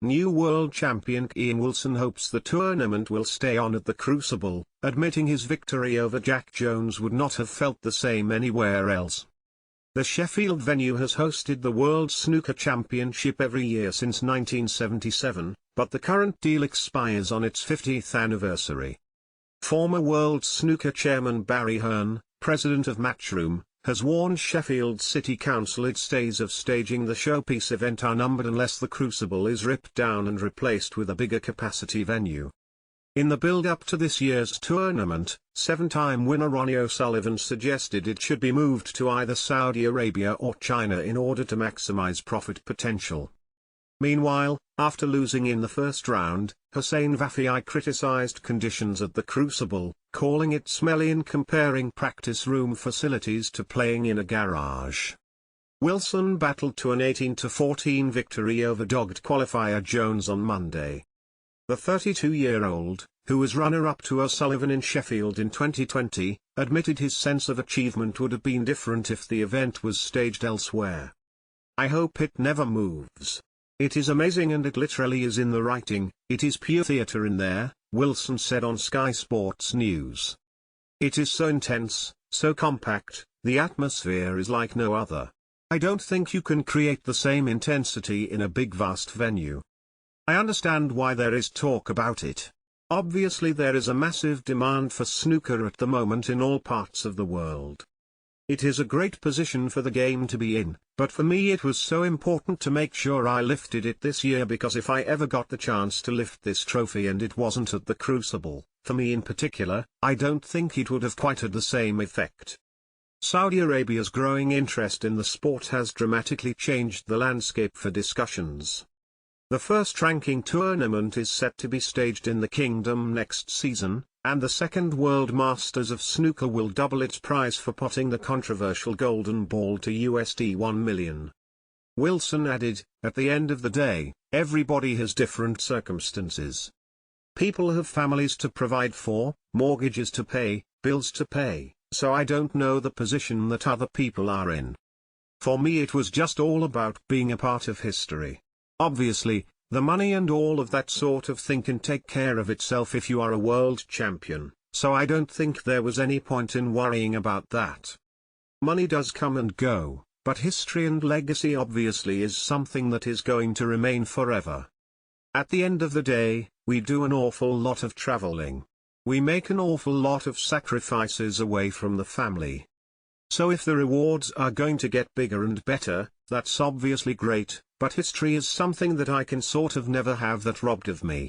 New world champion Ian Wilson hopes the tournament will stay on at the Crucible, admitting his victory over Jack Jones would not have felt the same anywhere else. The Sheffield venue has hosted the World Snooker Championship every year since 1977, but the current deal expires on its 50th anniversary. Former World Snooker chairman Barry Hearn, president of Matchroom, has warned Sheffield City Council its days of staging the showpiece event are numbered unless the Crucible is ripped down and replaced with a bigger capacity venue. In the build-up to this year's tournament, seven-time winner Ronnie O'Sullivan suggested it should be moved to either Saudi Arabia or China in order to maximize profit potential. Meanwhile, after losing in the first round, Hussein Vafai criticized conditions at the Crucible, calling it smelly and comparing practice room facilities to playing in a garage. Wilson battled to an 18-14 victory over dogged qualifier Jones on Monday. The 32-year-old, who was runner-up to O'Sullivan in Sheffield in 2020, admitted his sense of achievement would have been different if the event was staged elsewhere. "I hope it never moves. It is amazing and it literally is in the writing, it is pure theatre in there," Wilson said on Sky Sports News. "It is so intense, so compact, the atmosphere is like no other. I don't think you can create the same intensity in a big vast venue. I understand why there is talk about it. Obviously there is a massive demand for snooker at the moment in all parts of the world. It is a great position for the game to be in, but for me it was so important to make sure I lifted it this year because if I ever got the chance to lift this trophy and it wasn't at the Crucible, for me in particular, I don't think it would have quite had the same effect." Saudi Arabia's growing interest in the sport has dramatically changed the landscape for discussions. The first-ranking tournament is set to be staged in the Kingdom next season, and the second World Masters of Snooker will double its prize for potting the controversial golden ball to $1 million. Wilson added, "At the end of the day, everybody has different circumstances. People have families to provide for, mortgages to pay, bills to pay, so I don't know the position that other people are in. For me it was just all about being a part of history. Obviously, the money and all of that sort of thing can take care of itself if you are a world champion, so I don't think there was any point in worrying about that. Money does come and go, but history and legacy obviously is something that is going to remain forever. At the end of the day, we do an awful lot of traveling. We make an awful lot of sacrifices away from the family. So if the rewards are going to get bigger and better, that's obviously great, but history is something that I can sort of never have that robbed of me.